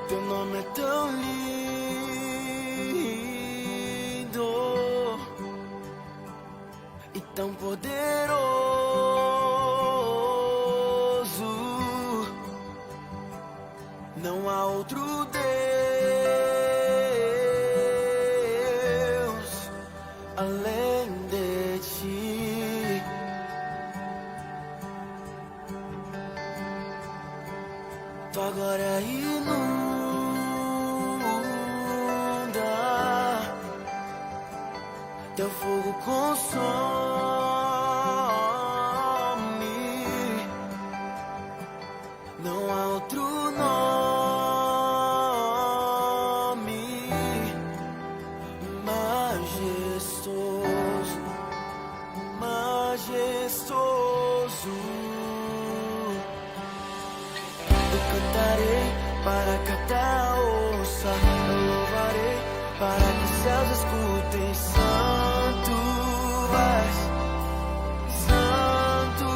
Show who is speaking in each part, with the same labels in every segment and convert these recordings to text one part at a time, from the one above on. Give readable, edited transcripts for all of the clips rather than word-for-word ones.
Speaker 1: Teu nome é tão lindo e tão poderoso. Não há outro Deus além de ti. Tua glória inunda, teu fogo consome. Não há outro nome majestoso, majestoso. Eu cantarei para que a terra ouça, eu louvarei para que os céus escutem. Santo és, santo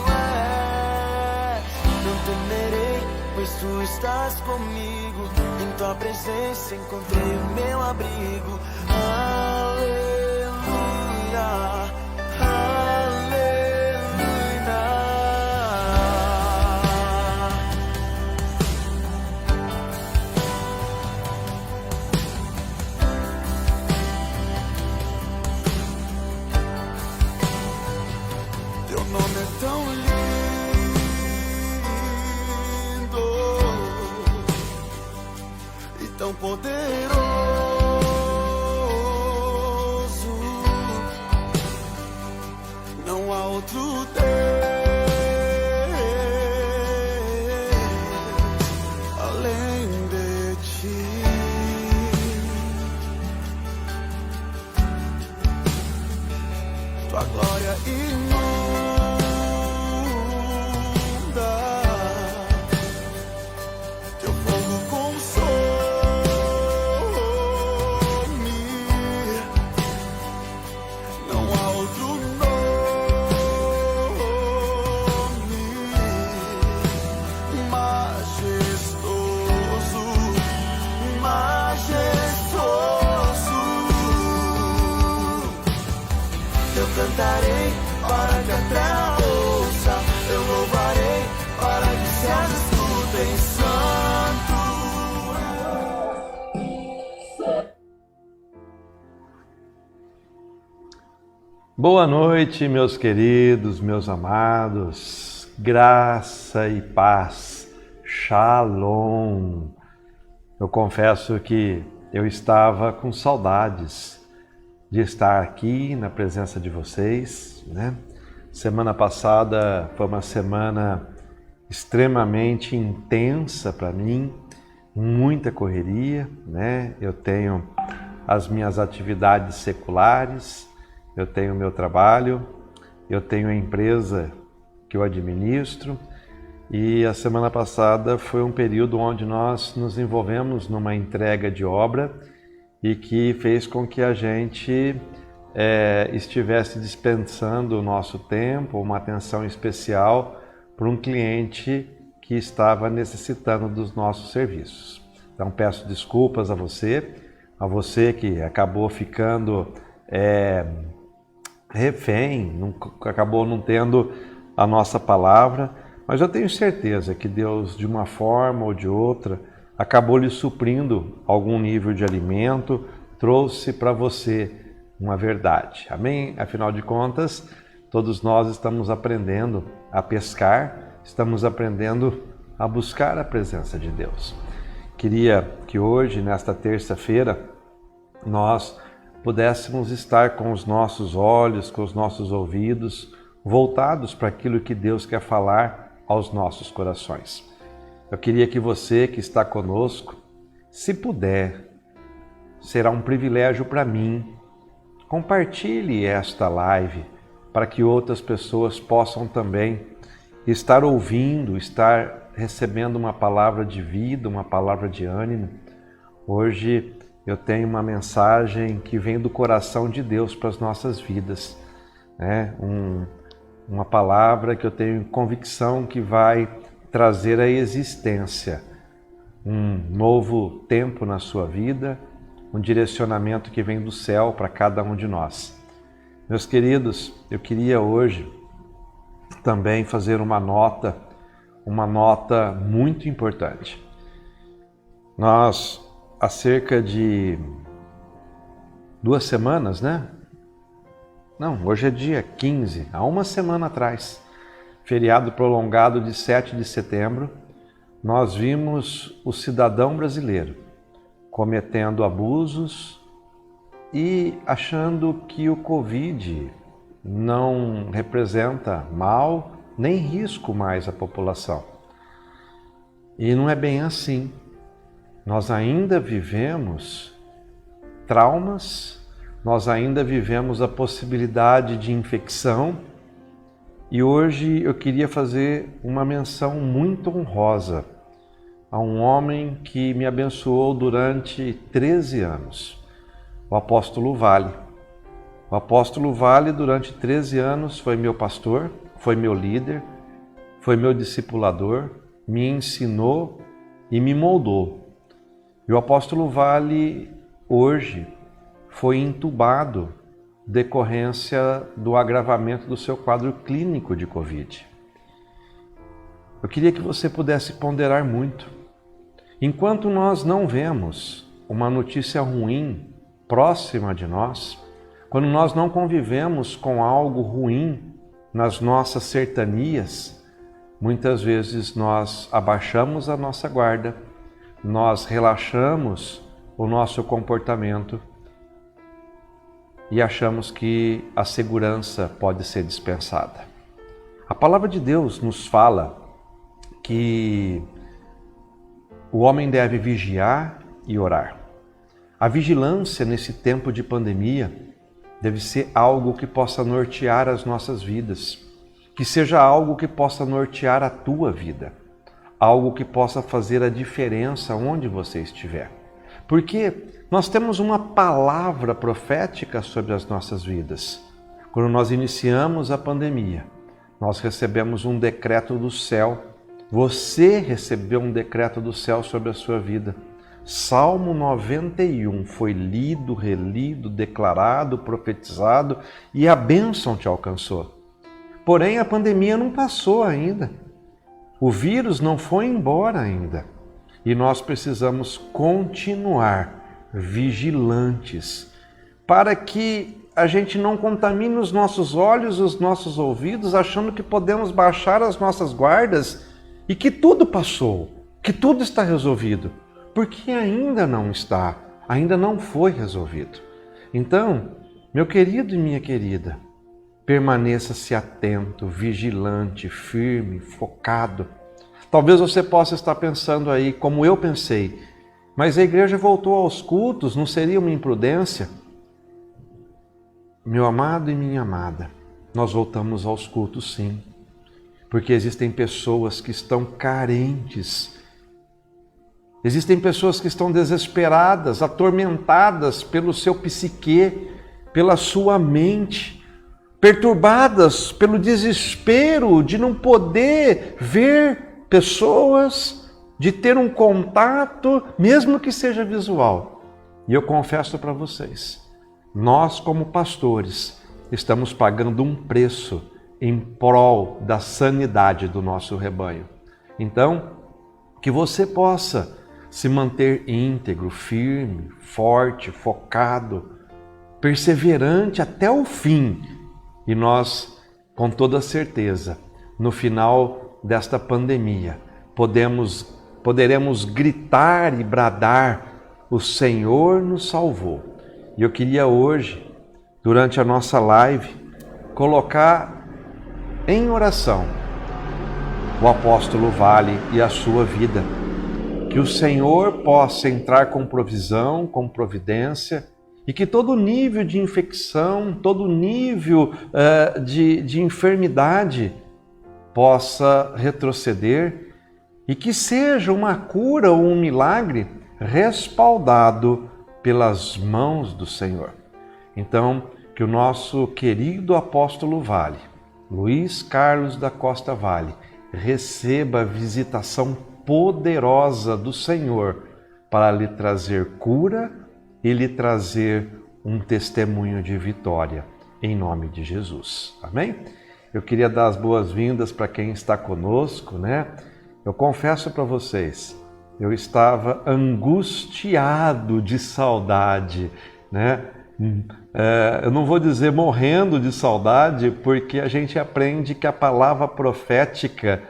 Speaker 1: és. Não temerei, pois tu estás comigo. Em tua presença encontrei o meu abrigo. Aleluia. Tão lindo e tão poderoso. Não há outro Deus além de ti. Tua glória inunda, cantarei para que a terra ouça, eu louvarei para que os céus escutem. Santo.
Speaker 2: Boa noite, meus queridos, meus amados, graça e paz, shalom. Eu confesso que eu estava com saudades de estar aqui na presença de vocês, né? Semana passada foi uma semana extremamente intensa para mim, muita correria, né? Eu tenho as minhas atividades seculares, eu tenho o meu trabalho, eu tenho a empresa que eu administro, e a semana passada foi um período onde nós nos envolvemos numa entrega de obra e que fez com que a gente estivesse dispensando o nosso tempo, uma atenção especial para um cliente que estava necessitando dos nossos serviços. Então peço desculpas a você que acabou ficando refém, acabou não tendo a nossa palavra, mas eu tenho certeza que Deus, de uma forma ou de outra, acabou lhe suprindo algum nível de alimento, trouxe para você uma verdade. Amém? Afinal de contas, todos nós estamos aprendendo a pescar, estamos aprendendo a buscar a presença de Deus. Queria que hoje, nesta terça-feira, nós pudéssemos estar com os nossos olhos, com os nossos ouvidos voltados para aquilo que Deus quer falar aos nossos corações. Eu queria que você que está conosco, se puder, será um privilégio para mim, compartilhe esta live para que outras pessoas possam também estar ouvindo, estar recebendo uma palavra de vida, uma palavra de ânimo. Hoje eu tenho uma mensagem que vem do coração de Deus para as nossas vidas, né? Uma palavra que eu tenho convicção que vai trazer à existência um novo tempo na sua vida, um direcionamento que vem do céu para cada um de nós. Meus queridos, eu queria hoje também fazer uma nota muito importante. Nós, há cerca de 2 semanas, né? Não, hoje é dia 15, há uma semana atrás, feriado prolongado de 7 de setembro, nós vimos o cidadão brasileiro cometendo abusos e achando que o Covid não representa mal nem risco mais à população. E não é bem assim. Nós ainda vivemos traumas, nós ainda vivemos a possibilidade de infecção, e hoje eu queria fazer uma menção muito honrosa a um homem que me abençoou durante 13 anos, o apóstolo Vale. O apóstolo Vale, durante 13 anos, foi meu pastor, foi meu líder, foi meu discipulador, me ensinou e me moldou. E o apóstolo Vale, hoje, foi entubado decorrência do agravamento do seu quadro clínico de Covid. Eu queria que você pudesse ponderar muito. Enquanto nós não vemos uma notícia ruim próxima de nós, quando nós não convivemos com algo ruim nas nossas cercanias, muitas vezes nós abaixamos a nossa guarda, nós relaxamos o nosso comportamento e achamos que a segurança pode ser dispensada. A palavra de Deus nos fala que o homem deve vigiar e orar. A vigilância nesse tempo de pandemia deve ser algo que possa nortear as nossas vidas, que seja algo que possa nortear a tua vida, algo que possa fazer a diferença onde você estiver. Porque nós temos uma palavra profética sobre as nossas vidas. Quando nós iniciamos a pandemia, nós recebemos um decreto do céu. Você recebeu um decreto do céu sobre a sua vida. Salmo 91 foi lido, relido, declarado, profetizado e a bênção te alcançou. Porém, a pandemia não passou ainda. O vírus não foi embora ainda. E nós precisamos continuar vigilantes para que a gente não contamine os nossos olhos e os nossos ouvidos achando que podemos baixar as nossas guardas e que tudo passou, que tudo está resolvido. Porque ainda não está, ainda não foi resolvido. Então, meu querido e minha querida, permaneça-se atento, vigilante, firme, focado. Talvez você possa estar pensando aí, como eu pensei, mas a igreja voltou aos cultos, não seria uma imprudência? Meu amado e minha amada, nós voltamos aos cultos sim, porque existem pessoas que estão carentes. Existem pessoas que estão desesperadas, atormentadas pelo seu psique, pela sua mente, perturbadas pelo desespero de não poder ver pessoas, de ter um contato, mesmo que seja visual. E eu confesso para vocês, nós como pastores estamos pagando um preço em prol da sanidade do nosso rebanho. Então, que você possa se manter íntegro, firme, forte, focado, perseverante até o fim. E nós, com toda certeza, no final desta pandemia, poderemos gritar e bradar: o Senhor nos salvou. E eu queria hoje, durante a nossa live, colocar em oração o apóstolo Vale e a sua vida. Que o Senhor possa entrar com provisão, com providência, e que todo nível de infecção, todo nível de enfermidade possa retroceder e que seja uma cura ou um milagre respaldado pelas mãos do Senhor. Então, que o nosso querido apóstolo Vale, Luiz Carlos da Costa Vale, receba a visitação poderosa do Senhor para lhe trazer cura e lhe trazer um testemunho de vitória, em nome de Jesus. Amém? Eu queria dar as boas-vindas para quem está conosco, né? Eu confesso para vocês, eu estava angustiado de saudade, né? Eu não vou dizer morrendo de saudade, porque a gente aprende que a palavra profética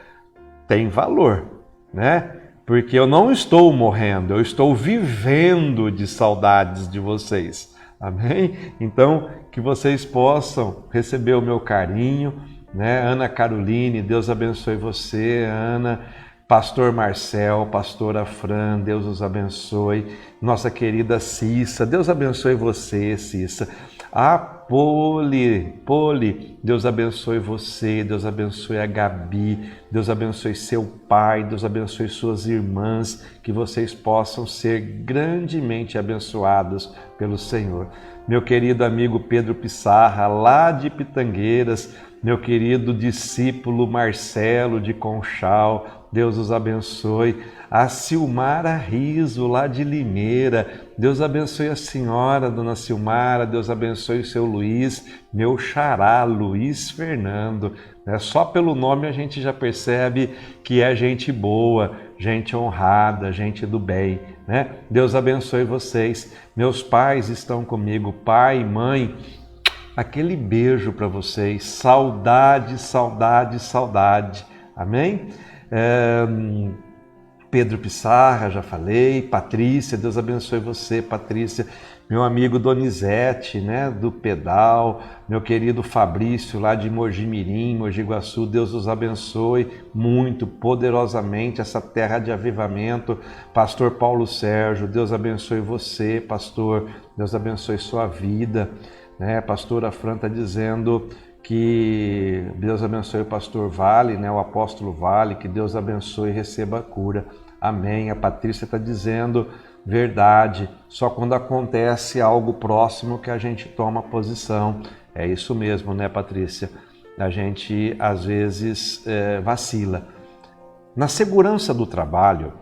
Speaker 2: tem valor, né? Porque eu não estou morrendo, eu estou vivendo de saudades de vocês. Amém? Então, que vocês possam receber o meu carinho, né? Ana Caroline, Deus abençoe você, Ana. Pastor Marcel, pastora Fran, Deus os abençoe. Nossa querida Cissa, Deus abençoe você, Cissa. A Poli, Deus abençoe você, Deus abençoe a Gabi, Deus abençoe seu pai, Deus abençoe suas irmãs, que vocês possam ser grandemente abençoados pelo Senhor. Meu querido amigo Pedro Pissarra, lá de Pitangueiras, meu querido discípulo Marcelo de Conchal, Deus os abençoe. A Silmara Riso, lá de Limeira, Deus abençoe a senhora, dona Silmara, Deus abençoe o seu Luiz, meu xará, Luiz Fernando. Só pelo nome a gente já percebe que é gente boa, gente honrada, gente do bem, né? Deus abençoe vocês. Meus pais estão comigo, pai, mãe, aquele beijo para vocês. Saudade, saudade, saudade. Amém? Pedro Pissarra, já falei. Patrícia, Deus abençoe você, Patrícia. Meu amigo Donizete, né, do Pedal. Meu querido Fabrício, lá de Mojimirim, Mogi Guaçu. Deus os abençoe muito, poderosamente, essa terra de avivamento. Pastor Paulo Sérgio, Deus abençoe você, pastor. Deus abençoe sua vida. A pastora Fran está dizendo que Deus abençoe o pastor Vale, né, o apóstolo Vale, que Deus abençoe e receba a cura. Amém. A Patrícia está dizendo verdade, só quando acontece algo próximo que a gente toma posição. É isso mesmo, né, Patrícia? A gente às vezes vacila. Na segurança do trabalho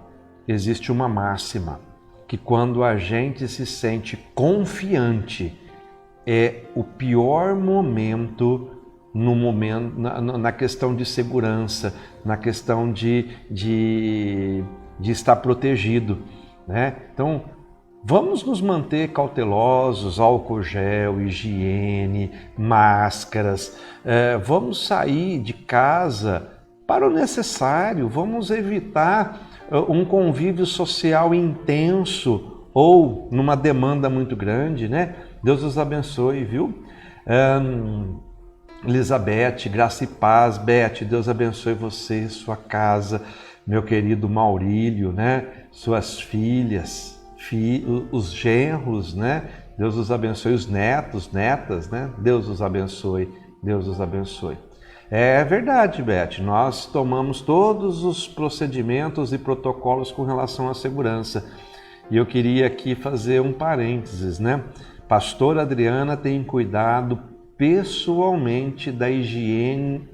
Speaker 2: existe uma máxima, que quando a gente se sente confiante, é o pior momento na questão de segurança, na questão de estar protegido, né? Então, vamos nos manter cautelosos, álcool gel, higiene, máscaras, vamos sair de casa para o necessário, vamos evitar um convívio social intenso ou numa demanda muito grande, né? Deus os abençoe, viu? Elizabeth, graça e paz. Beth, Deus abençoe você, sua casa. Meu querido Maurílio, né? Suas filhas, os genros, né? Deus os abençoe. Os netos, netas, né? Deus os abençoe, Deus os abençoe. É verdade, Beth, nós tomamos todos os procedimentos e protocolos com relação à segurança. E eu queria aqui fazer um parênteses, né? Pastora Adriana tem cuidado pessoalmente da higiene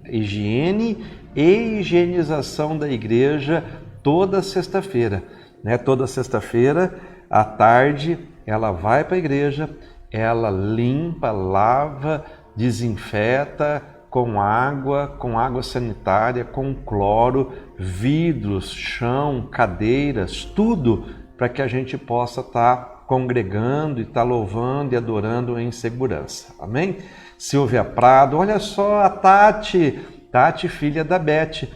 Speaker 2: e higienização da igreja toda sexta-feira, né? Toda sexta-feira à tarde ela vai para a igreja, ela limpa, lava, desinfeta com água sanitária, com cloro, vidros, chão, cadeiras, tudo para que a gente possa estar congregando e estar louvando e adorando em segurança. Amém? Silvia Prado, olha só a Tati, filha da Beth.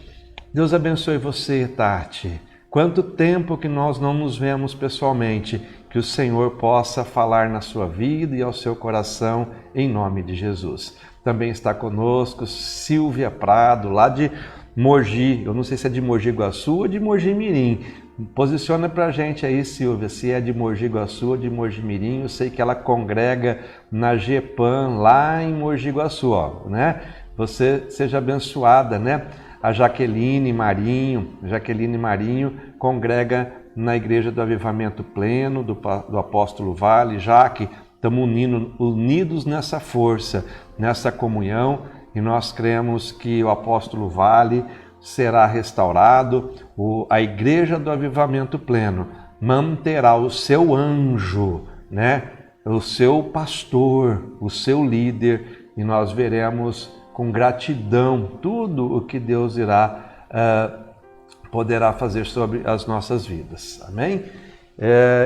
Speaker 2: Deus abençoe você, Tati. Quanto tempo que nós não nos vemos pessoalmente, que o Senhor possa falar na sua vida e ao seu coração, em nome de Jesus. Também está conosco Silvia Prado, lá de Mogi, eu não sei se é de Mogi Guaçu ou de Mogi Mirim. Posiciona pra gente aí, Silvia, se é de Mogi Guaçu ou de Mogi Mirim. Eu sei que ela congrega na GEPAN, lá em Mogi Guaçu, né? Você seja abençoada, né? A Jaqueline Marinho congrega na Igreja do Avivamento Pleno, do Apóstolo Vale. Jaque, estamos unidos nessa força, nessa comunhão, e nós cremos que o Apóstolo Vale será restaurado, a igreja do avivamento pleno manterá o seu anjo, né? O seu pastor, o seu líder, e nós veremos com gratidão tudo o que Deus poderá fazer sobre as nossas vidas. Amém?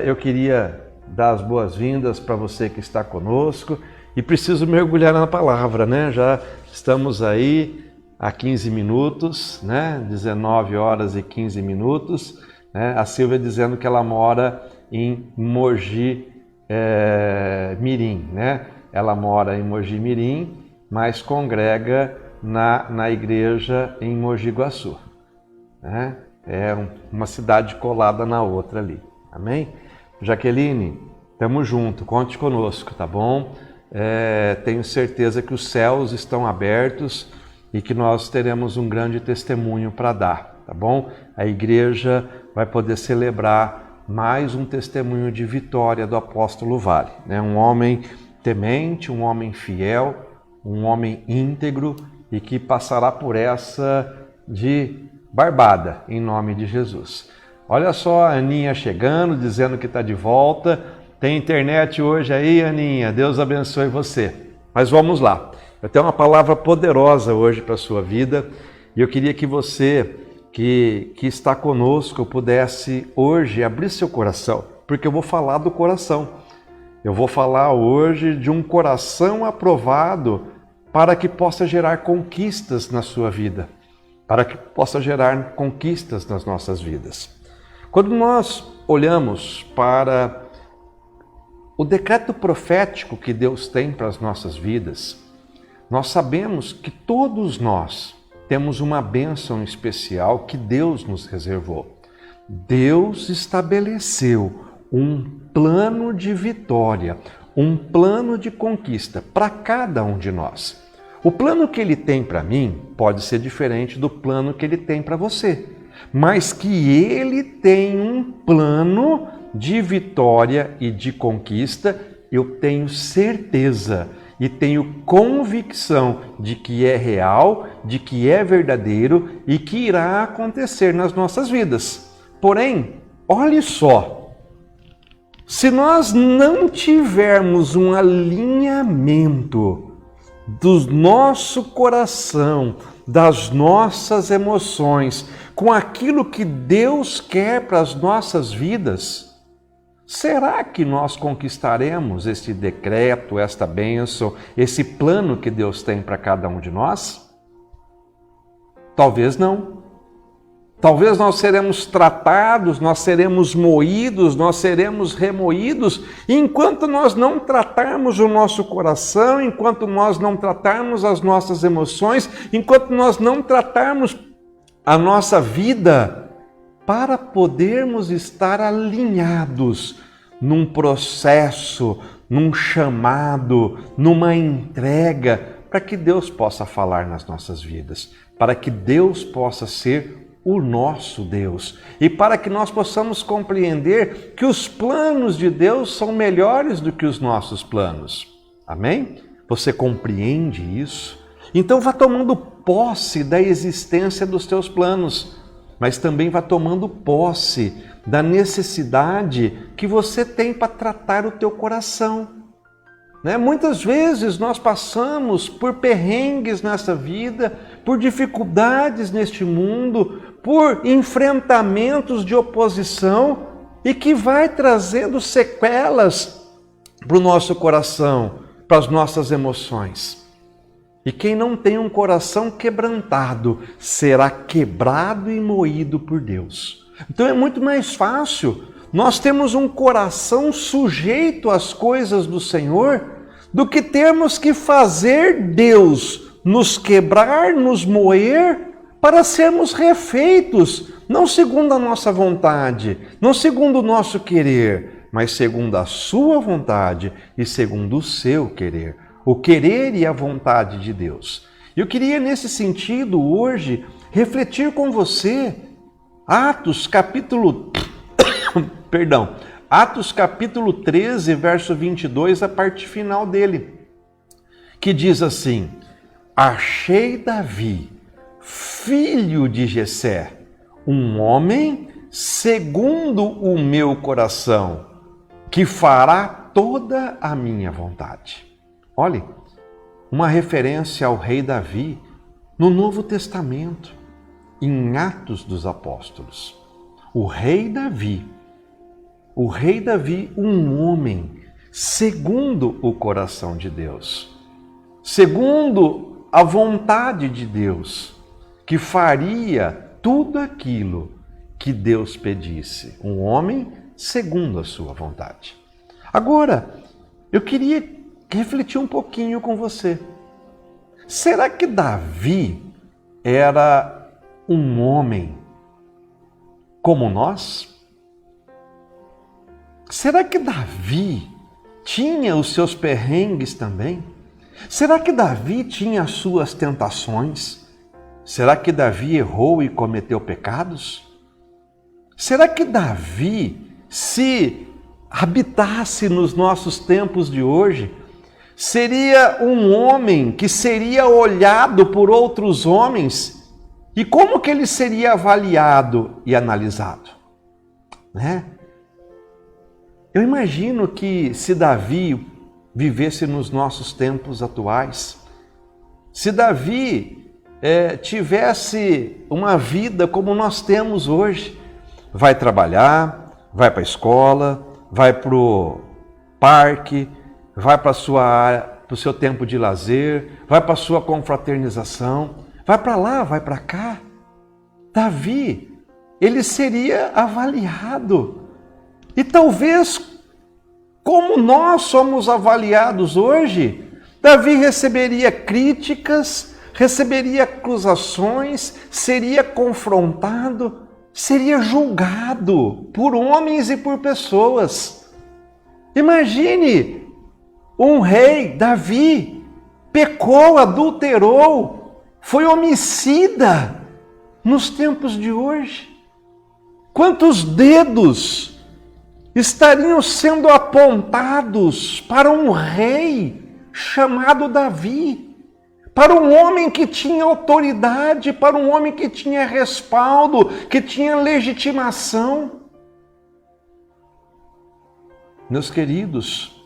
Speaker 2: Eu queria dar as boas-vindas para você que está conosco e preciso mergulhar na palavra, né? Já estamos aí há 15 minutos, né? 19 horas e 15 minutos, né? A Silvia dizendo que ela mora em Mogi Mirim, né? Ela mora em Mogi Mirim, mas congrega na igreja em Mogi Guaçu, né? É uma cidade colada na outra ali, amém? Jaqueline, estamos juntos, conte conosco, tá bom? Tenho certeza que os céus estão abertos e que nós teremos um grande testemunho para dar, tá bom? A igreja vai poder celebrar mais um testemunho de vitória do apóstolo Vale, né? Um homem temente, um homem fiel, um homem íntegro e que passará por essa de barbada, em nome de Jesus. Olha só a Aninha chegando, dizendo que está de volta. Tem internet hoje aí, Aninha? Deus abençoe você. Mas vamos lá. Eu tenho uma palavra poderosa hoje para a sua vida e eu queria que você que está conosco pudesse hoje abrir seu coração, porque eu vou falar do coração. Eu vou falar hoje de um coração aprovado para que possa gerar conquistas na sua vida, para que possa gerar conquistas nas nossas vidas. Quando nós olhamos para o decreto profético que Deus tem para as nossas vidas, nós sabemos que todos nós temos uma bênção especial que Deus nos reservou. Deus estabeleceu um plano de vitória, um plano de conquista para cada um de nós. O plano que Ele tem para mim pode ser diferente do plano que Ele tem para você, mas que Ele tem um plano de vitória e de conquista, eu tenho certeza e tenho convicção de que é real, de que é verdadeiro e que irá acontecer nas nossas vidas. Porém, olhe só, se nós não tivermos um alinhamento do nosso coração, das nossas emoções, com aquilo que Deus quer para as nossas vidas, será que nós conquistaremos esse decreto, esta bênção, esse plano que Deus tem para cada um de nós? Talvez não. Talvez nós seremos tratados, nós seremos moídos, nós seremos remoídos, e enquanto nós não tratarmos o nosso coração, enquanto nós não tratarmos as nossas emoções, enquanto nós não tratarmos a nossa vida, para podermos estar alinhados num processo, num chamado, numa entrega, para que Deus possa falar nas nossas vidas, para que Deus possa ser o nosso Deus e para que nós possamos compreender que os planos de Deus são melhores do que os nossos planos. Amém? Você compreende isso? Então vá tomando posse da existência dos teus planos, mas também vá tomando posse da necessidade que você tem para tratar o teu coração. Né? Muitas vezes nós passamos por perrengues nessa vida, por dificuldades neste mundo, por enfrentamentos de oposição e que vai trazendo sequelas para o nosso coração, para as nossas emoções. E quem não tem um coração quebrantado será quebrado e moído por Deus. Então é muito mais fácil nós termos um coração sujeito às coisas do Senhor do que termos que fazer Deus nos quebrar, nos moer, para sermos refeitos, não segundo a nossa vontade, não segundo o nosso querer, mas segundo a sua vontade e segundo o seu querer. O querer e a vontade de Deus. Eu queria, nesse sentido, hoje, refletir com você Atos capítulo 13, verso 22, a parte final dele, que diz assim: achei Davi filho de Jessé, um homem segundo o meu coração, que fará toda a minha vontade. Olhe, uma referência ao rei Davi no Novo Testamento, em Atos dos Apóstolos. O rei Davi, um homem segundo o coração de Deus, segundo a vontade de Deus, que faria tudo aquilo que Deus pedisse. Um homem segundo a sua vontade. Agora, eu queria refletir um pouquinho com você. Será que Davi era um homem como nós? Será que Davi tinha os seus perrengues também? Será que Davi tinha as suas tentações? Será que Davi errou e cometeu pecados? Será que Davi, se habitasse nos nossos tempos de hoje, seria um homem que seria olhado por outros homens? E como que ele seria avaliado e analisado? Né? Eu imagino que se Davi vivesse nos nossos tempos atuais, se Davi tivesse uma vida como nós temos hoje, vai trabalhar, vai para a escola, vai para o parque, vai para o seu tempo de lazer, vai para a sua confraternização, vai para lá, vai para cá. Davi, ele seria avaliado. E talvez, como nós somos avaliados hoje, Davi receberia críticas, receberia acusações, seria confrontado, seria julgado por homens e por pessoas. Imagine, um rei, Davi, pecou, adulterou, foi homicida nos tempos de hoje. Quantos dedos estariam sendo apontados para um rei chamado Davi? Para um homem que tinha autoridade, para um homem que tinha respaldo, que tinha legitimação. Meus queridos,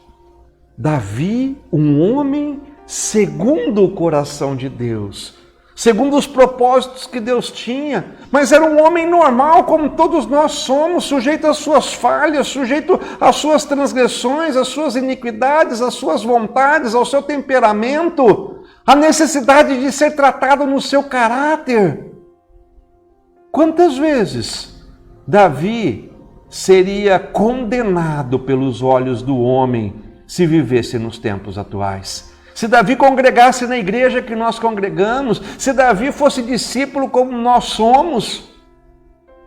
Speaker 2: Davi, um homem segundo o coração de Deus, segundo os propósitos que Deus tinha, mas era um homem normal, como todos nós somos, sujeito às suas falhas, sujeito às suas transgressões, às suas iniquidades, às suas vontades, ao seu temperamento, a necessidade de ser tratado no seu caráter. Quantas vezes Davi seria condenado pelos olhos do homem se vivesse nos tempos atuais? Se Davi congregasse na igreja que nós congregamos, se Davi fosse discípulo como nós somos,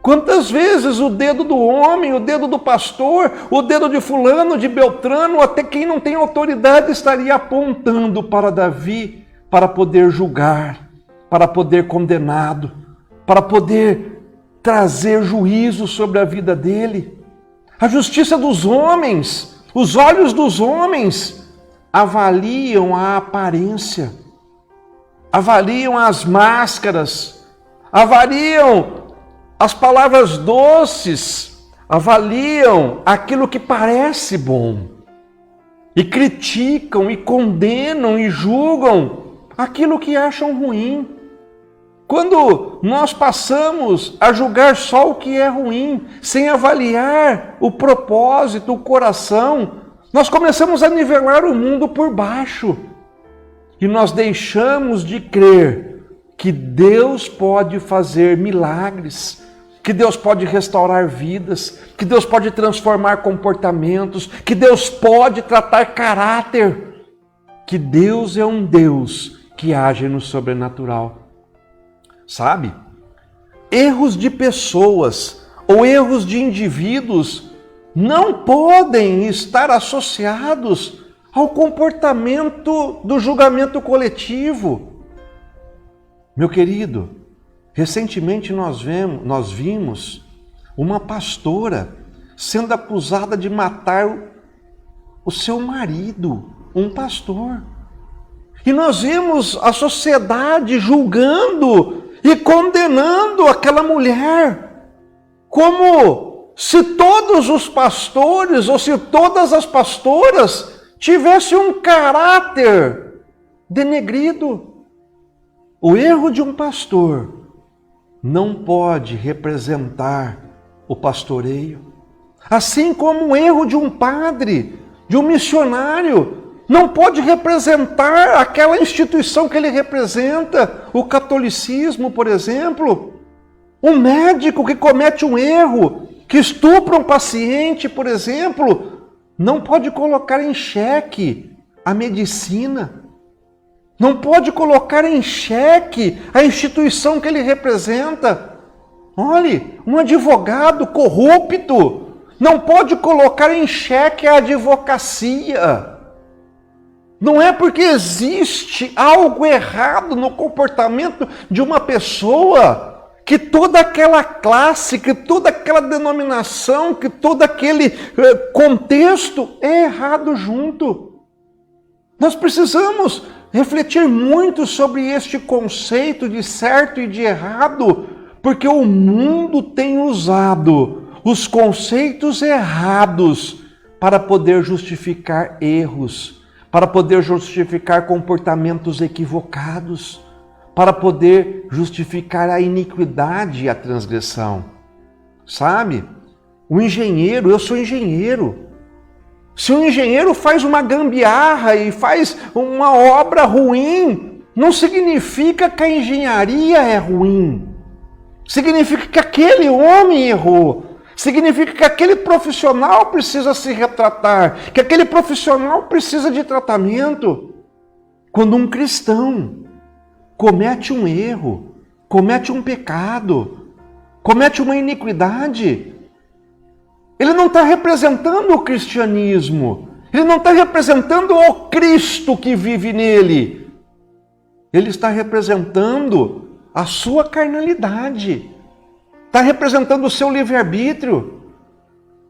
Speaker 2: quantas vezes o dedo do homem, o dedo do pastor, o dedo de fulano, de Beltrano, até quem não tem autoridade estaria apontando para Davi, para poder julgar, para poder condená-lo, para poder trazer juízo sobre a vida dele. A justiça dos homens, os olhos dos homens, avaliam a aparência, avaliam as máscaras, avaliam as palavras doces, avaliam aquilo que parece bom e criticam e condenam e julgam aquilo que acham ruim. Quando nós passamos a julgar só o que é ruim, sem avaliar o propósito, o coração, nós começamos a nivelar o mundo por baixo. E nós deixamos de crer que Deus pode fazer milagres, que Deus pode restaurar vidas, que Deus pode transformar comportamentos, que Deus pode tratar caráter, que Deus é um Deus que age no sobrenatural. Sabe? Erros de pessoas ou erros de indivíduos não podem estar associados ao comportamento do julgamento coletivo. Meu querido, recentemente nós vimos uma pastora sendo acusada de matar o seu marido, um pastor. E nós vimos a sociedade julgando e condenando aquela mulher, como se todos os pastores ou se todas as pastoras tivessem um caráter denegrido. O erro de um pastor não pode representar o pastoreio, assim como o erro de um padre, de um missionário, não pode representar aquela instituição que ele representa, o catolicismo, por exemplo. Um médico que comete um erro, que estupra um paciente, por exemplo, não pode colocar em xeque a medicina, não pode colocar em xeque a instituição que ele representa. Olhe, um advogado corrupto não pode colocar em xeque a advocacia. Não é porque existe algo errado no comportamento de uma pessoa que toda aquela classe, que toda aquela denominação, que todo aquele contexto é errado junto. Nós precisamos refletir muito sobre este conceito de certo e de errado, porque o mundo tem usado os conceitos errados para poder justificar erros, para poder justificar comportamentos equivocados, para poder justificar a iniquidade e a transgressão. Sabe? O engenheiro, eu sou engenheiro. Se um engenheiro faz uma gambiarra e faz uma obra ruim, não significa que a engenharia é ruim. Significa que aquele homem errou. Significa que aquele profissional precisa se retratar, que aquele profissional precisa de tratamento. Quando um cristão comete um erro, comete um pecado, comete uma iniquidade, ele não está representando o cristianismo, ele não está representando o Cristo que vive nele, ele está representando a sua carnalidade, está representando o seu livre-arbítrio,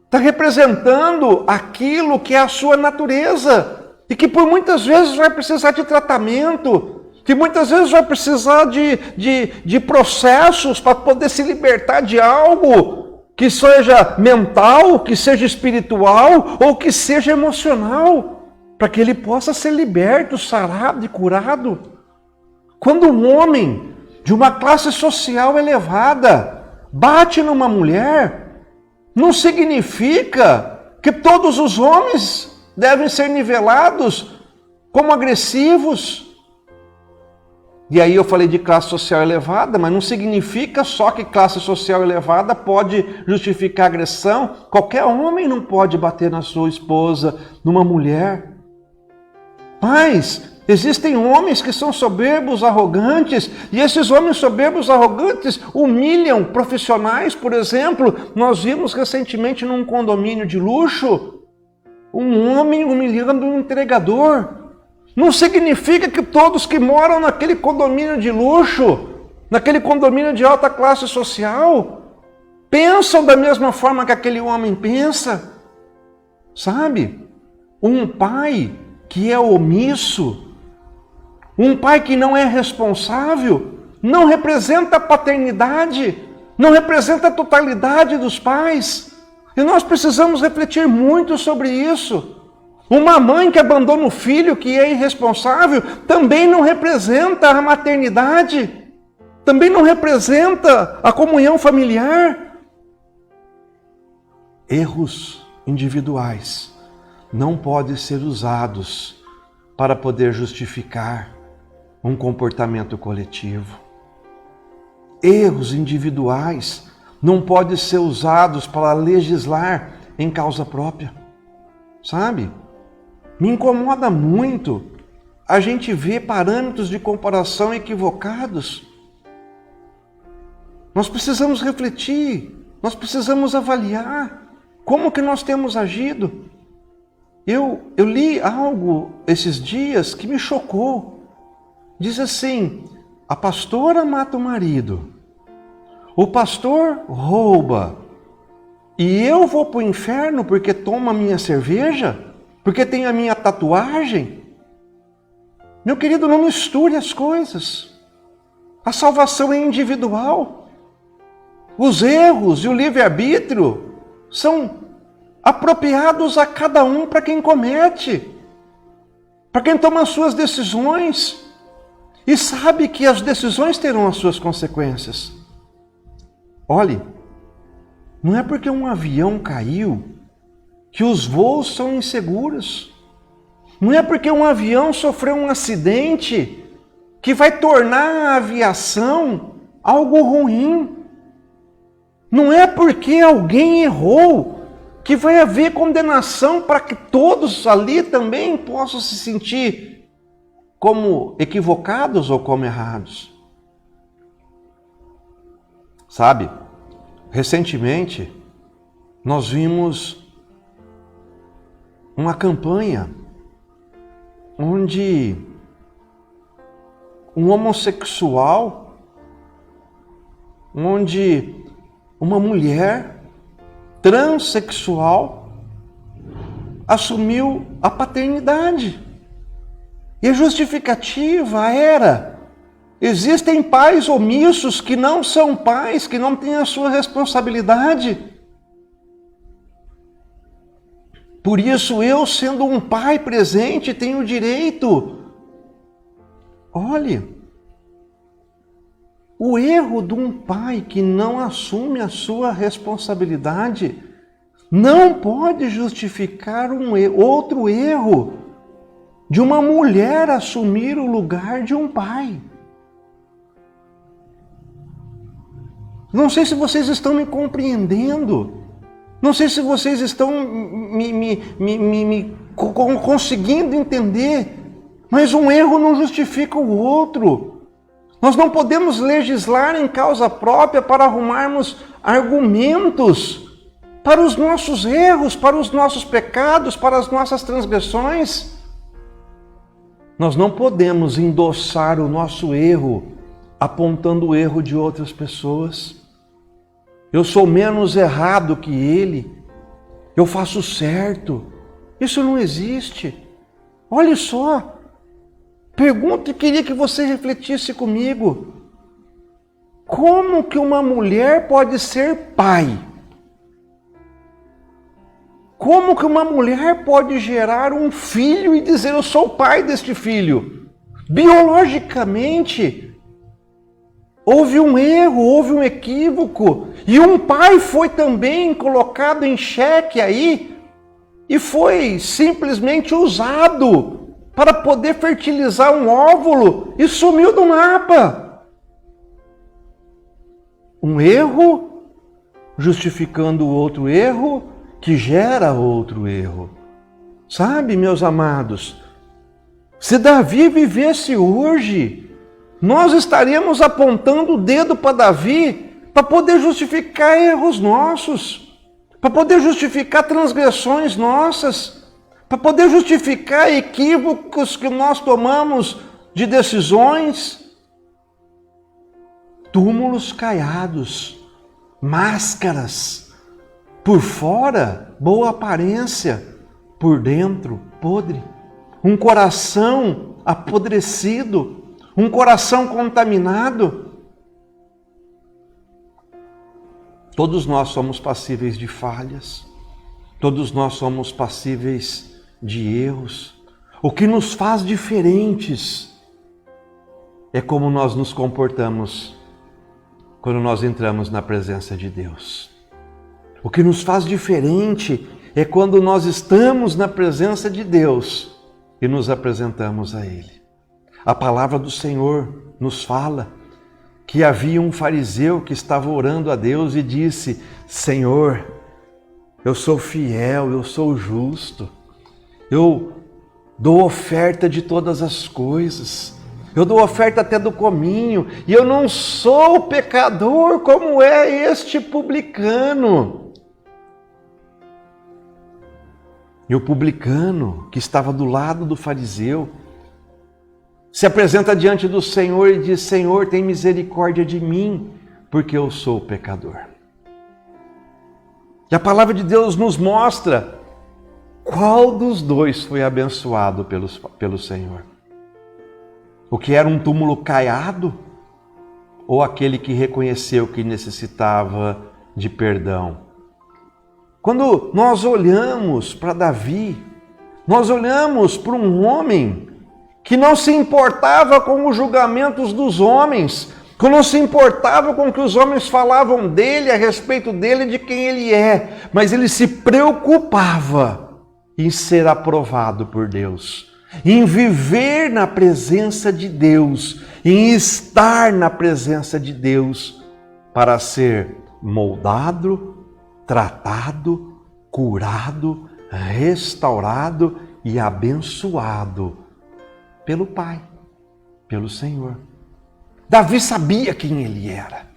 Speaker 2: está representando aquilo que é a sua natureza e que por muitas vezes vai precisar de tratamento, que muitas vezes vai precisar de processos para poder se libertar de algo que seja mental, que seja espiritual ou que seja emocional, para que ele possa ser liberto, sarado e curado. Quando um homem de uma classe social elevada bate numa mulher, não significa que todos os homens devem ser nivelados como agressivos. E aí eu falei de classe social elevada, mas não significa só que classe social elevada pode justificar agressão. Qualquer homem não pode bater na sua esposa, numa mulher. Mas existem homens que são soberbos, arrogantes, e esses homens soberbos, arrogantes humilham profissionais, por exemplo. Nós vimos recentemente num condomínio de luxo, um homem humilhando um entregador. Não significa que todos que moram naquele condomínio de luxo, naquele condomínio de alta classe social, pensam da mesma forma que aquele homem pensa. Sabe? Um pai que é omisso, um pai que não é responsável, não representa a paternidade, não representa a totalidade dos pais. E nós precisamos refletir muito sobre isso. Uma mãe que abandona o filho, que é irresponsável, também não representa a maternidade, também não representa a comunhão familiar. Erros individuais não podem ser usados para poder justificar um comportamento coletivo. Erros individuais não podem ser usados para legislar em causa própria. Sabe? Me incomoda muito a gente ver parâmetros de comparação equivocados. Nós precisamos refletir, nós precisamos avaliar como que nós temos agido. Eu li algo esses dias que me chocou. Diz assim: a pastora mata o marido, o pastor rouba, e eu vou para o inferno porque tomo a minha cerveja? Porque tem a minha tatuagem? Meu querido, não misture as coisas. A salvação é individual. Os erros e o livre-arbítrio são apropriados a cada um para quem comete, para quem toma as suas decisões e sabe que as decisões terão as suas consequências. Olhe, não é porque um avião caiu que os voos são inseguros. Não é porque um avião sofreu um acidente que vai tornar a aviação algo ruim. Não é porque alguém errou que vai haver condenação para que todos ali também possam se sentir como equivocados ou como errados. Sabe, recentemente nós vimos uma campanha onde um homossexual, onde uma mulher transexual assumiu a paternidade. E a justificativa era: existem pais omissos que não são pais, que não têm a sua responsabilidade. Por isso, eu, sendo um pai presente, tenho o direito. Olhe, o erro de um pai que não assume a sua responsabilidade não pode justificar outro erro de uma mulher assumir o lugar de um pai. Não sei se vocês estão me compreendendo. Não sei se vocês estão conseguindo entender. Mas um erro não justifica o outro. Nós não podemos legislar em causa própria para arrumarmos argumentos para os nossos erros, para os nossos pecados, para as nossas transgressões. Nós não podemos endossar o nosso erro apontando o erro de outras pessoas. Eu sou menos errado que ele. Eu faço certo. Isso não existe. Olhe só. Pergunta e queria que você refletisse comigo. Como que uma mulher pode ser pai? Como que uma mulher pode gerar um filho e dizer: eu sou o pai deste filho? Biologicamente, houve um erro, houve um equívoco. E um pai foi também colocado em xeque aí e foi simplesmente usado para poder fertilizar um óvulo e sumiu do mapa. Um erro justificando outro erro que gera outro erro. Sabe, meus amados, se Davi vivesse hoje, nós estaríamos apontando o dedo para Davi para poder justificar erros nossos, para poder justificar transgressões nossas, para poder justificar equívocos que nós tomamos de decisões. Túmulos caiados, máscaras, por fora, boa aparência, por dentro, podre. Um coração apodrecido, um coração contaminado. Todos nós somos passíveis de falhas, todos nós somos passíveis de erros. O que nos faz diferentes é como nós nos comportamos quando nós entramos na presença de Deus. O que nos faz diferente é quando nós estamos na presença de Deus e nos apresentamos a Ele. A palavra do Senhor nos fala que havia um fariseu que estava orando a Deus e disse: Senhor, eu sou fiel, eu sou justo, eu dou oferta de todas as coisas, eu dou oferta até do cominho, e eu não sou pecador como é este publicano. E o publicano, que estava do lado do fariseu, se apresenta diante do Senhor e diz: Senhor, tem misericórdia de mim, porque eu sou pecador. E a palavra de Deus nos mostra qual dos dois foi abençoado pelo Senhor. O que era um túmulo caiado ou aquele que reconheceu que necessitava de perdão? Quando nós olhamos para Davi, nós olhamos para um homem que não se importava com os julgamentos dos homens, que não se importava com o que os homens falavam dele, a respeito dele, de quem ele é, mas ele se preocupava em ser aprovado por Deus, em viver na presença de Deus, em estar na presença de Deus, para ser moldado, tratado, curado, restaurado e abençoado pelo Pai, pelo Senhor. Davi sabia quem ele era.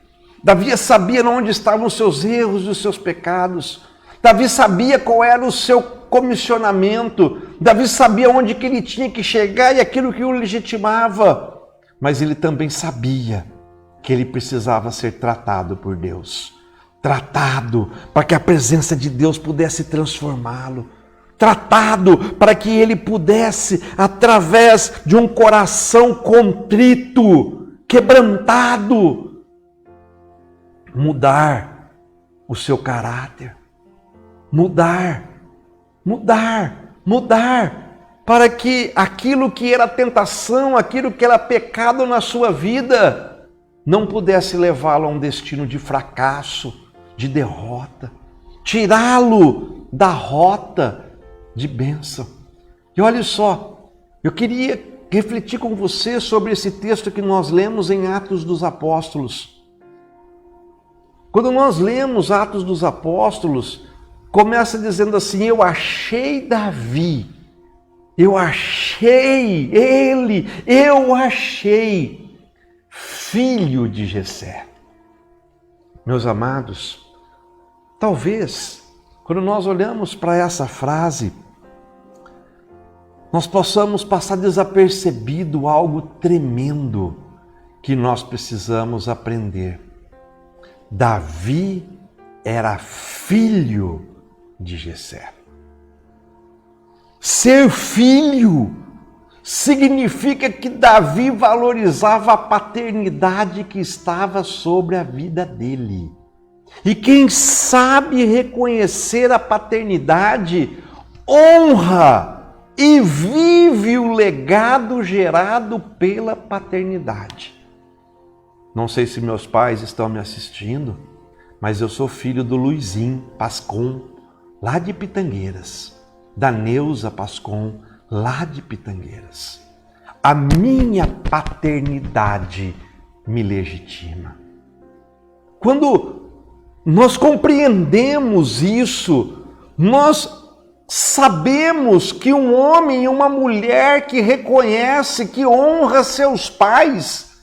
Speaker 2: Davi sabia onde estavam os seus erros e os seus pecados. Davi sabia qual era o seu comissionamento. Davi sabia onde que ele tinha que chegar e aquilo que o legitimava. Mas ele também sabia que ele precisava ser tratado por Deus. Tratado para que a presença de Deus pudesse transformá-lo. Tratado para que ele pudesse, através de um coração contrito, quebrantado, mudar o seu caráter. Mudar, para que aquilo que era tentação, aquilo que era pecado na sua vida, não pudesse levá-lo a um destino de fracasso, de derrota, tirá-lo da rota de bênção. E olha só, eu queria refletir com você sobre esse texto que nós lemos em Atos dos Apóstolos. Quando nós lemos Atos dos Apóstolos, começa dizendo assim: eu achei Davi, eu achei ele, eu achei filho de Jessé. Meus amados, talvez, quando nós olhamos para essa frase, nós possamos passar desapercebido algo tremendo que nós precisamos aprender. Davi era filho de Jessé. Ser filho significa que Davi valorizava a paternidade que estava sobre a vida dele. E quem sabe reconhecer a paternidade, honra e vive o legado gerado pela paternidade. Não sei se meus pais estão me assistindo, mas eu sou filho do Luizinho Pascon, lá de Pitangueiras, da Neuza Pascon, lá de Pitangueiras. A minha paternidade me legitima. Quando nós compreendemos isso, nós sabemos que um homem e uma mulher que reconhece, que honra seus pais,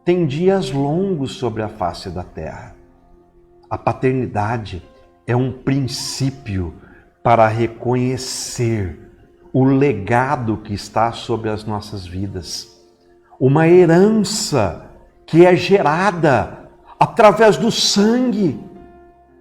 Speaker 2: tem dias longos sobre a face da terra. A paternidade é um princípio para reconhecer o legado que está sobre as nossas vidas. Uma herança que é gerada através do sangue,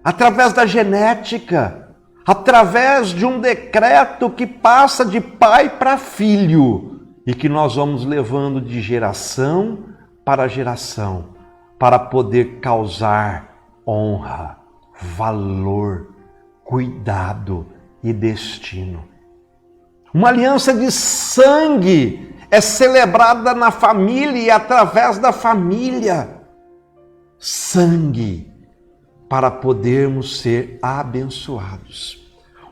Speaker 2: através da genética, através de um decreto que passa de pai para filho e que nós vamos levando de geração para geração para poder causar honra, valor, cuidado e destino. Uma aliança de sangue é celebrada na família e através da família. Sangue para podermos ser abençoados.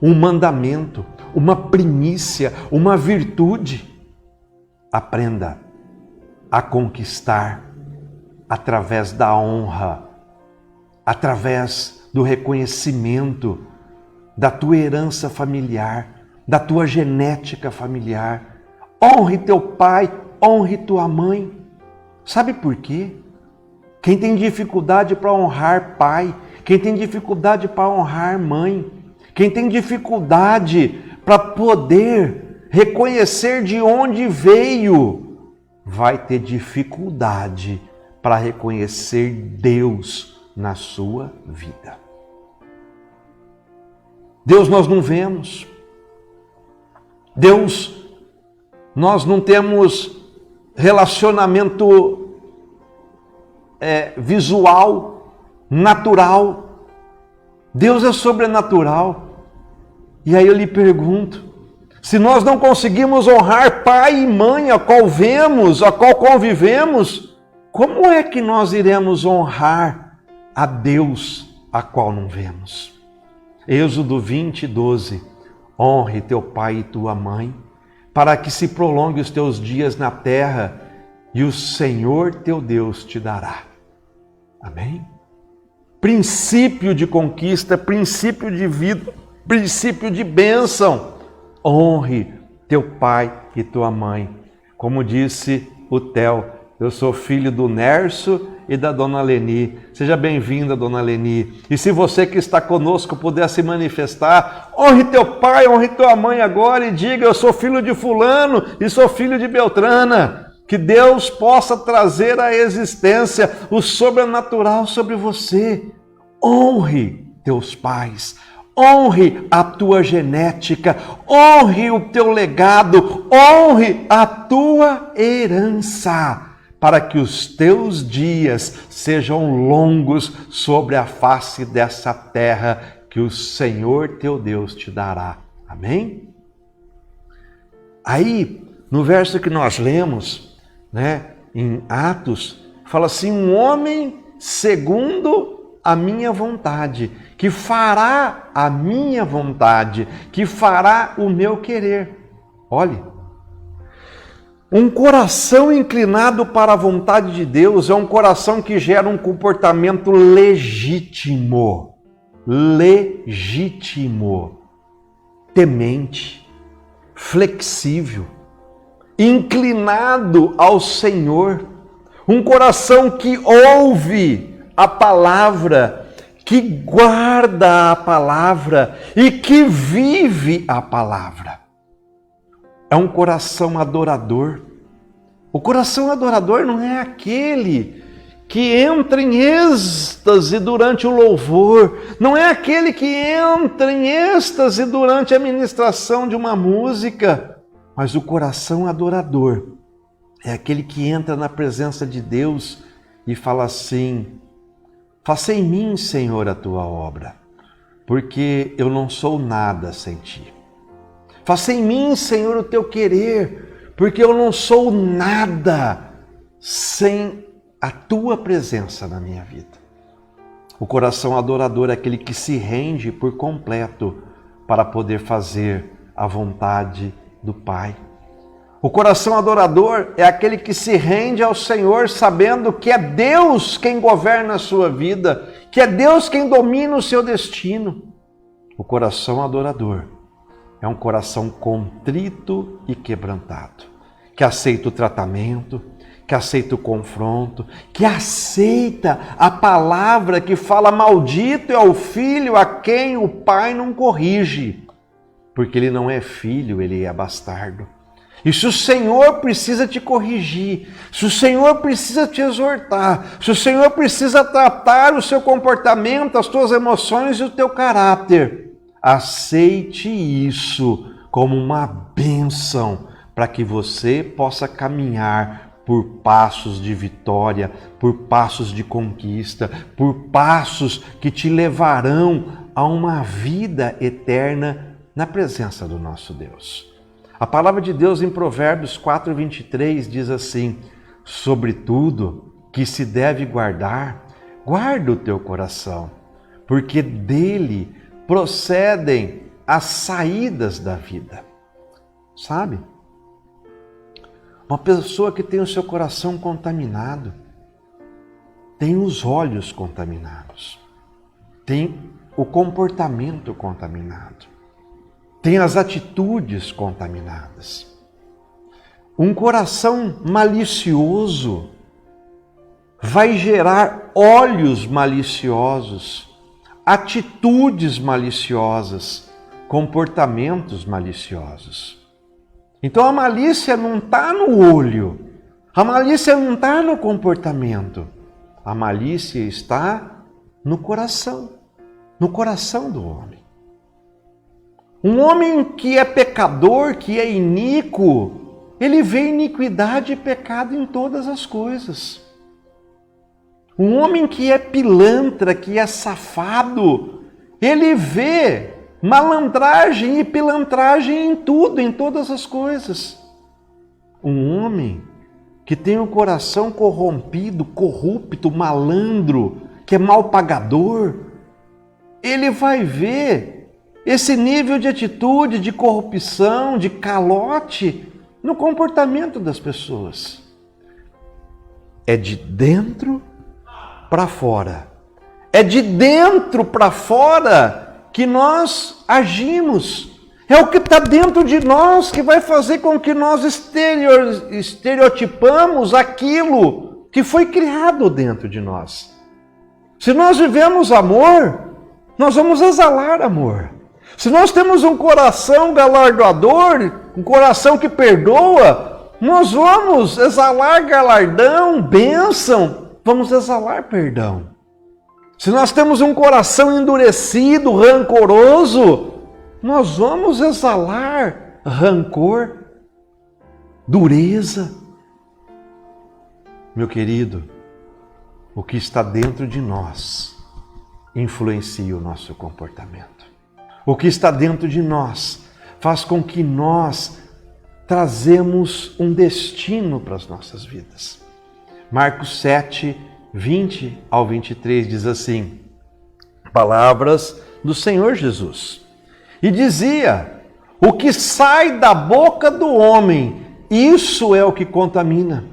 Speaker 2: Um mandamento, uma primícia, uma virtude. Aprenda a conquistar através da honra, através do reconhecimento da tua herança familiar, da tua genética familiar. Honre teu pai, honre tua mãe. Sabe por quê? Quem tem dificuldade para honrar pai, quem tem dificuldade para honrar mãe, quem tem dificuldade para poder reconhecer de onde veio, vai ter dificuldade para reconhecer Deus na sua vida. Deus nós não vemos. Deus, nós não temos relacionamento visual, natural. Deus é sobrenatural. E aí eu lhe pergunto, se nós não conseguimos honrar pai e mãe a qual vemos, a qual convivemos, como é que nós iremos honrar a Deus a qual não vemos? Êxodo 20:12. Honre teu pai e tua mãe, para que se prolongue os teus dias na terra, e o Senhor teu Deus te dará. Amém? Princípio de conquista, princípio de vida, princípio de bênção. Honre teu pai e tua mãe. Como disse o Theo, eu sou filho do Nerso e da Dona Leni. Seja bem-vinda, Dona Leni. E se você que está conosco puder se manifestar, honre teu pai, honre tua mãe agora e diga, eu sou filho de fulano e sou filho de Beltrana. Que Deus possa trazer à existência o sobrenatural sobre você. Honre teus pais, honre a tua genética, honre o teu legado, honre a tua herança, para que os teus dias sejam longos sobre a face dessa terra que o Senhor teu Deus te dará. Amém? Aí, no verso que nós lemos, em Atos, fala assim, um homem segundo a minha vontade, que fará a minha vontade, que fará o meu querer. Olhe, um coração inclinado para a vontade de Deus é um coração que gera um comportamento legítimo, temente, flexível, inclinado ao Senhor, um coração que ouve a palavra, que guarda a palavra e que vive a palavra. É um coração adorador. O coração adorador não é aquele que entra em êxtase durante o louvor, não é aquele que entra em êxtase durante a ministração de uma música, mas o coração adorador é aquele que entra na presença de Deus e fala assim, faça em mim, Senhor, a tua obra, porque eu não sou nada sem ti. Faça em mim, Senhor, o teu querer, porque eu não sou nada sem a tua presença na minha vida. O coração adorador é aquele que se rende por completo para poder fazer a vontade do Pai. O coração adorador é aquele que se rende ao Senhor sabendo que é Deus quem governa a sua vida, que é Deus quem domina o seu destino. O coração adorador é um coração contrito e quebrantado, que aceita o tratamento, que aceita o confronto, que aceita a palavra que fala maldito é o filho a quem o pai não corrige, porque ele não é filho, ele é bastardo. E se o Senhor precisa te corrigir, se o Senhor precisa te exortar, se o Senhor precisa tratar o seu comportamento, as tuas emoções e o teu caráter, aceite isso como uma bênção para que você possa caminhar por passos de vitória, por passos de conquista, por passos que te levarão a uma vida eterna na presença do nosso Deus. A palavra de Deus em Provérbios 4:23 diz assim, sobretudo que se deve guardar, guarda o teu coração, porque dele procedem as saídas da vida. Sabe? Uma pessoa que tem o seu coração contaminado, tem os olhos contaminados, tem o comportamento contaminado, tem as atitudes contaminadas. Um coração malicioso vai gerar olhos maliciosos, atitudes maliciosas, comportamentos maliciosos. Então a malícia não está no olho, a malícia não está no comportamento, a malícia está no coração do homem. Um homem que é pecador, que é iníquo, ele vê iniquidade e pecado em todas as coisas. Um homem que é pilantra, que é safado, ele vê malandragem e pilantragem em tudo, em todas as coisas. Um homem que tem o coração corrompido, corrupto, malandro, que é mal pagador, ele vai ver esse nível de atitude, de corrupção, de calote no comportamento das pessoas. É de dentro para fora. É de dentro para fora que nós agimos. É o que está dentro de nós que vai fazer com que nós estereotipamos aquilo que foi criado dentro de nós. Se nós vivemos amor, nós vamos exalar amor. Se nós temos um coração galardoador, um coração que perdoa, nós vamos exalar galardão, bênção, vamos exalar perdão. Se nós temos um coração endurecido, rancoroso, nós vamos exalar rancor, dureza. Meu querido, o que está dentro de nós influencia o nosso comportamento. O que está dentro de nós faz com que nós trazemos um destino para as nossas vidas. Marcos 7, 20 ao 23 diz assim, palavras do Senhor Jesus. E dizia, o que sai da boca do homem, isso é o que contamina.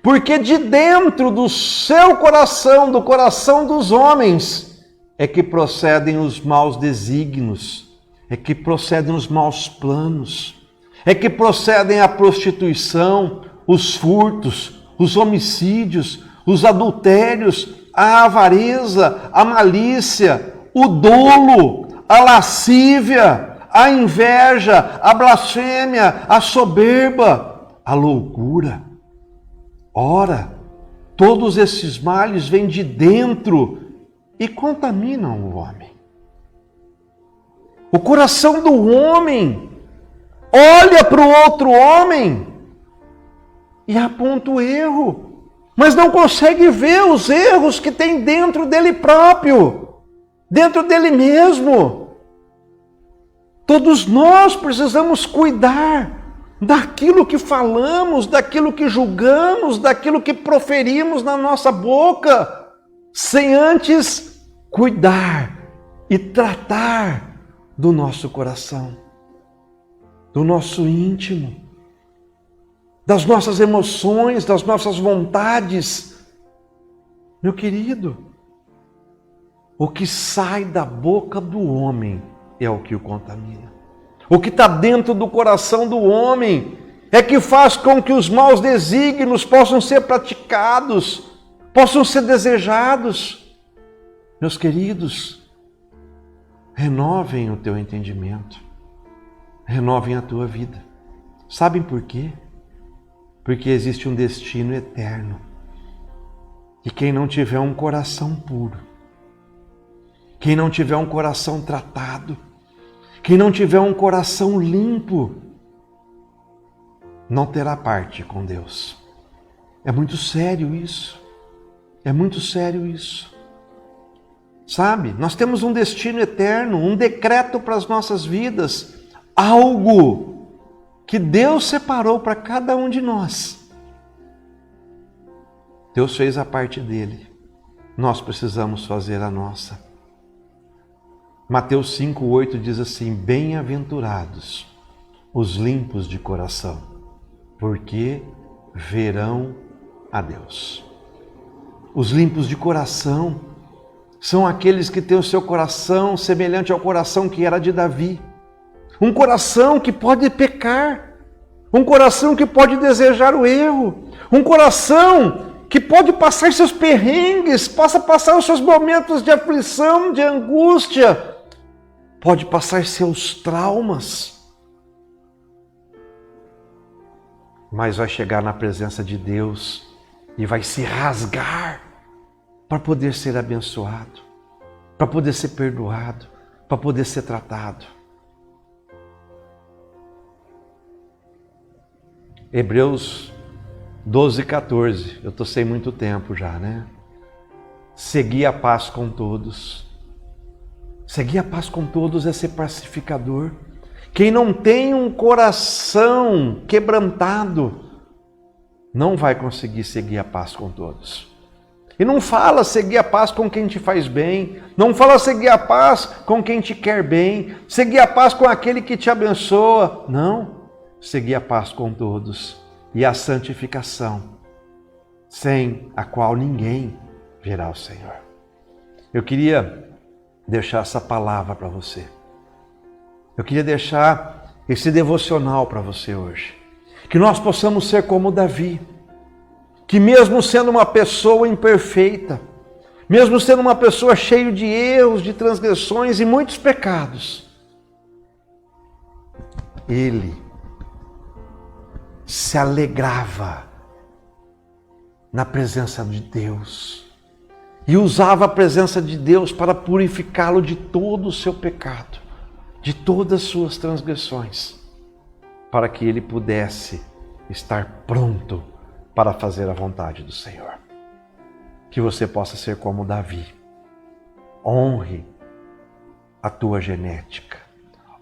Speaker 2: Porque de dentro do seu coração, do coração dos homens, é que procedem os maus desígnios, é que procedem os maus planos, é que procedem a prostituição, os furtos, os homicídios, os adultérios, a avareza, a malícia, o dolo, a lascívia, a inveja, a blasfêmia, a soberba, a loucura. Ora, todos esses males vêm de dentro e contaminam o homem. O coração do homem olha para o outro homem e aponta o erro, mas não consegue ver os erros que tem dentro dele próprio, dentro dele mesmo. Todos nós precisamos cuidar daquilo que falamos, daquilo que julgamos, daquilo que proferimos na nossa boca, sem antes cuidar e tratar do nosso coração, do nosso íntimo, das nossas emoções, das nossas vontades. Meu querido, o que sai da boca do homem é o que o contamina. O que está dentro do coração do homem é que faz com que os maus desígnios possam ser praticados, possam ser desejados. Meus queridos, renovem o teu entendimento, renovem a tua vida. Sabem por quê? Porque existe um destino eterno. E quem não tiver um coração puro, quem não tiver um coração tratado, quem não tiver um coração limpo, não terá parte com Deus. É muito sério isso. É muito sério isso. Sabe, nós temos um destino eterno, um decreto para as nossas vidas, algo que Deus separou para cada um de nós. Deus fez a parte dele, nós precisamos fazer a nossa. Mateus 5,8 diz assim, bem-aventurados os limpos de coração, porque verão a Deus. Os limpos de coração são aqueles que têm o seu coração semelhante ao coração que era de Davi. Um coração que pode pecar, um coração que pode desejar o erro, um coração que pode passar seus perrengues, possa passar os seus momentos de aflição, de angústia, pode passar seus traumas, mas vai chegar na presença de Deus e vai se rasgar para poder ser abençoado, para poder ser perdoado, para poder ser tratado. Hebreus 12, 14, eu estou sem muito tempo já, né? Segui a paz com todos. Seguir a paz com todos é ser pacificador. Quem não tem um coração quebrantado não vai conseguir seguir a paz com todos. E não fala seguir a paz com quem te faz bem, não fala seguir a paz com quem te quer bem, seguir a paz com aquele que te abençoa. Não, seguir a paz com todos e a santificação, sem a qual ninguém verá o Senhor. Eu queria deixar essa palavra para você. Eu queria deixar esse devocional para você hoje. Que nós possamos ser como Davi, que mesmo sendo uma pessoa imperfeita, mesmo sendo uma pessoa cheia de erros, de transgressões e muitos pecados, ele se alegrava na presença de Deus e usava a presença de Deus para purificá-lo de todo o seu pecado, de todas as suas transgressões, para que ele pudesse estar pronto para fazer a vontade do Senhor. Que você possa ser como Davi. Honre a tua genética,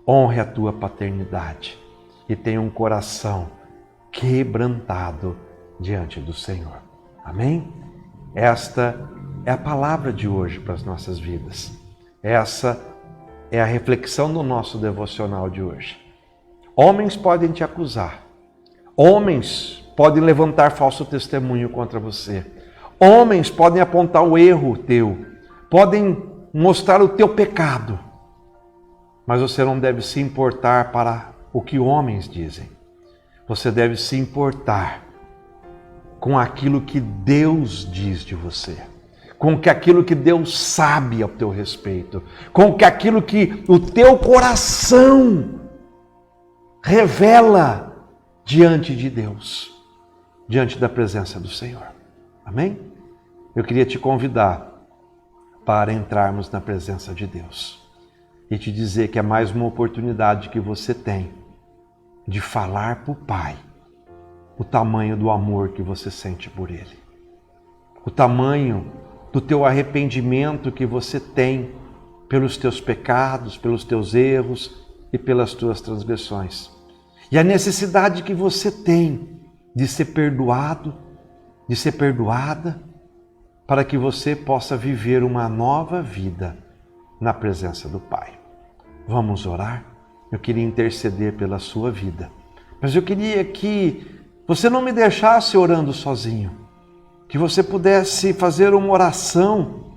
Speaker 2: honre a tua paternidade e tenha um coração quebrantado diante do Senhor. Amém? Esta é a palavra de hoje para as nossas vidas. Essa é a reflexão do nosso devocional de hoje. Homens podem te acusar. Homens podem levantar falso testemunho contra você. Homens podem apontar o erro teu. Podem mostrar o teu pecado. Mas você não deve se importar para o que homens dizem. Você deve se importar com aquilo que Deus diz de você. Com aquilo que Deus sabe ao teu respeito. Com aquilo que o teu coração revela diante de Deus, diante da presença do Senhor. Amém? Eu queria te convidar para entrarmos na presença de Deus e te dizer que é mais uma oportunidade que você tem de falar para o Pai o tamanho do amor que você sente por Ele, o tamanho do teu arrependimento que você tem pelos teus pecados, pelos teus erros e pelas tuas transgressões. E a necessidade que você tem de ser perdoado, de ser perdoada, para que você possa viver uma nova vida na presença do Pai. Vamos orar? Eu queria interceder pela sua vida. Mas eu queria que você não me deixasse orando sozinho. Que você pudesse fazer uma oração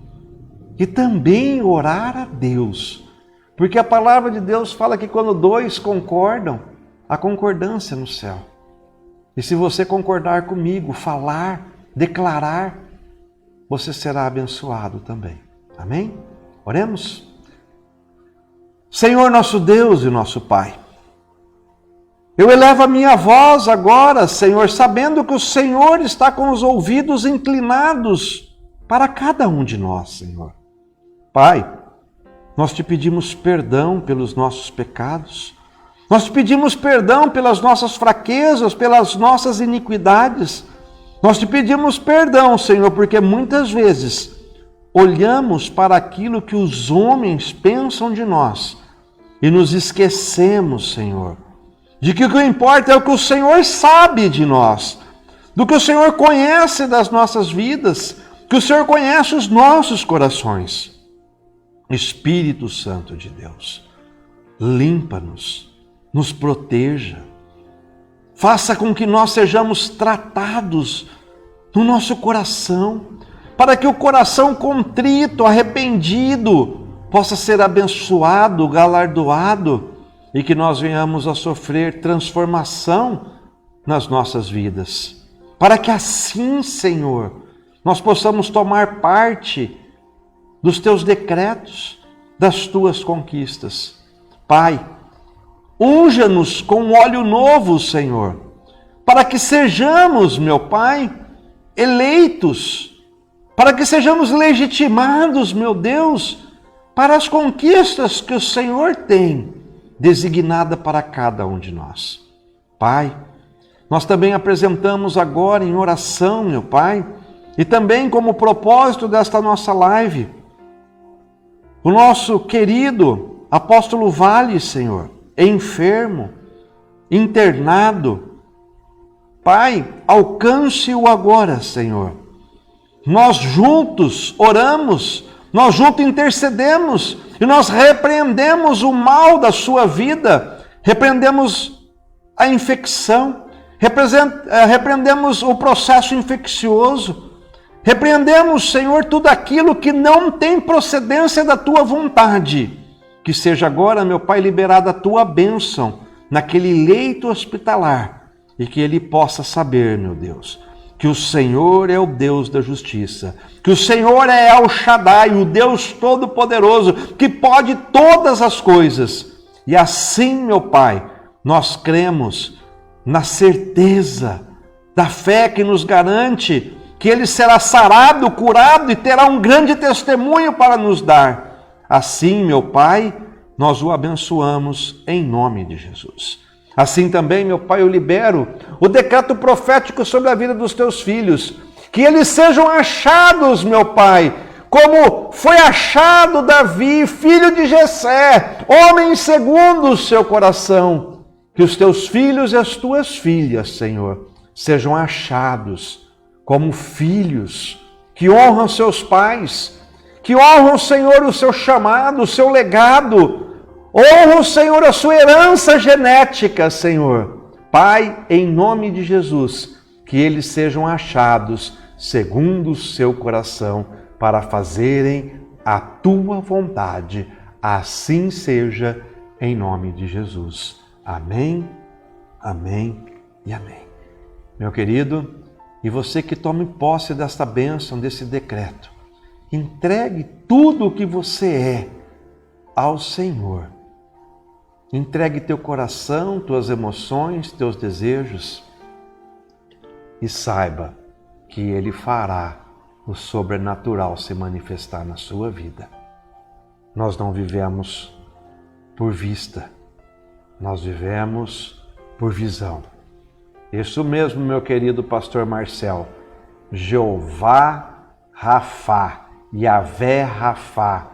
Speaker 2: e também orar a Deus. Porque a palavra de Deus fala que quando dois concordam, há concordância no céu. E se você concordar comigo, falar, declarar, você será abençoado também. Amém? Oremos? Senhor nosso Deus e nosso Pai, eu elevo a minha voz agora, Senhor, sabendo que o Senhor está com os ouvidos inclinados para cada um de nós, Senhor. Pai, nós te pedimos perdão pelos nossos pecados, nós te pedimos perdão pelas nossas fraquezas, pelas nossas iniquidades, nós te pedimos perdão, Senhor, porque muitas vezes olhamos para aquilo que os homens pensam de nós e nos esquecemos, Senhor, de que o que importa é o que o Senhor sabe de nós, do que o Senhor conhece das nossas vidas, que o Senhor conhece os nossos corações. Espírito Santo de Deus, limpa-nos, nos proteja, faça com que nós sejamos tratados no nosso coração, para que o coração contrito, arrependido, possa ser abençoado, galardoado, e que nós venhamos a sofrer transformação nas nossas vidas. Para que assim, Senhor, nós possamos tomar parte dos teus decretos, das tuas conquistas. Pai, unja-nos com óleo novo, Senhor, para que sejamos, meu Pai, eleitos, para que sejamos legitimados, meu Deus, para as conquistas que o Senhor tem designada para cada um de nós. Pai, nós também apresentamos agora em oração, meu Pai, E também como propósito desta nossa live, o nosso querido apóstolo Vale, Senhor, enfermo, internado. Pai, alcance-o agora, Senhor. Nós juntos oramos, nós juntos intercedemos e nós repreendemos o mal da sua vida, repreendemos a infecção, repreendemos o processo infeccioso, repreendemos, Senhor, tudo aquilo que não tem procedência da tua vontade. Que seja agora, meu Pai, liberada a tua bênção naquele leito hospitalar e que ele possa saber, meu Deus, que o Senhor é o Deus da justiça, que o Senhor é El Shaddai, o Deus Todo-Poderoso, que pode todas as coisas. E assim, meu Pai, nós cremos na certeza da fé que nos garante que ele será sarado, curado e terá um grande testemunho para nos dar. Assim, meu Pai, nós o abençoamos em nome de Jesus. Assim também, meu Pai, eu libero o decreto profético sobre a vida dos teus filhos, que eles sejam achados, meu Pai, como foi achado Davi, filho de Jessé, homem segundo o seu coração. Que os teus filhos e as tuas filhas, Senhor, sejam achados como filhos que honram seus pais, que honram, Senhor, o seu chamado, o seu legado, honram, Senhor, a sua herança genética, Senhor. Pai, em nome de Jesus, que eles sejam achados segundo o seu coração, para fazerem a tua vontade. Assim seja, em nome de Jesus. Amém, amém e amém. Meu querido, e você que tome posse desta bênção, desse decreto, entregue tudo o que você é ao Senhor. Entregue teu coração, tuas emoções, teus desejos e saiba que Ele fará o sobrenatural se manifestar na sua vida. Nós não vivemos por vista, nós vivemos por visão. Isso mesmo, meu querido pastor Marcel. Jeová Rafá, Yahvé Rafá,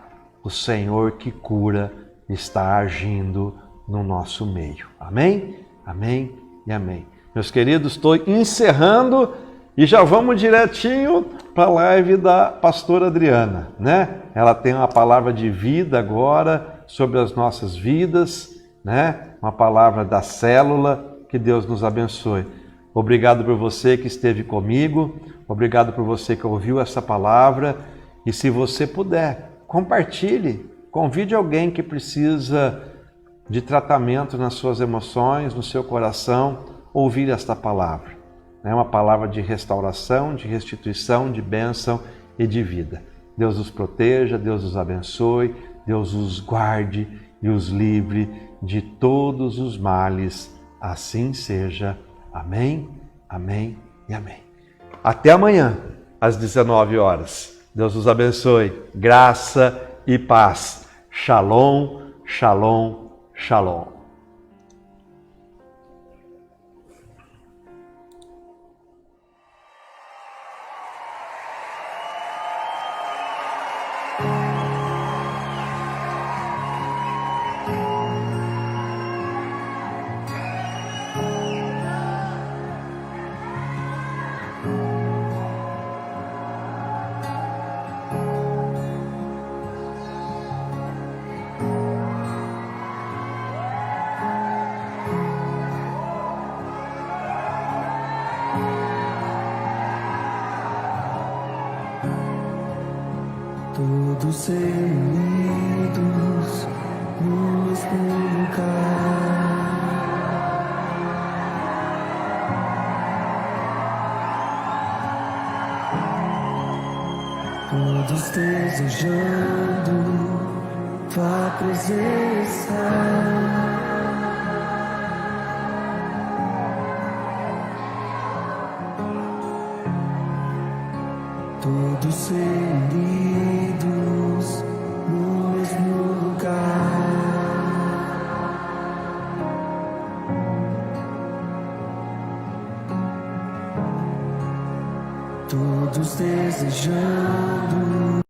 Speaker 2: o Senhor que cura, está agindo no nosso meio. Amém? Amém e amém. Meus queridos, estou encerrando e já vamos direitinho para a live da pastora Adriana, né? Ela tem uma palavra de vida agora sobre as nossas vidas, né? Uma palavra da célula. Que Deus nos abençoe. Obrigado por você que esteve comigo, obrigado por você que ouviu essa palavra. E se você puder, compartilhe, convide alguém que precisa de tratamento nas suas emoções, no seu coração, ouvir esta palavra. É uma palavra de restauração, de restituição, de bênção e de vida. Deus os proteja, Deus os abençoe, Deus os guarde e os livre de todos os males. Assim seja. Amém, amém e amém. Até amanhã, às 19 horas. Deus os abençoe. Graça e paz. Shalom, shalom, shalom.
Speaker 1: Todos reunidos no mesmo lugar, todos desejando tua presença. Todos reunidos no mesmo lugar, todos desejando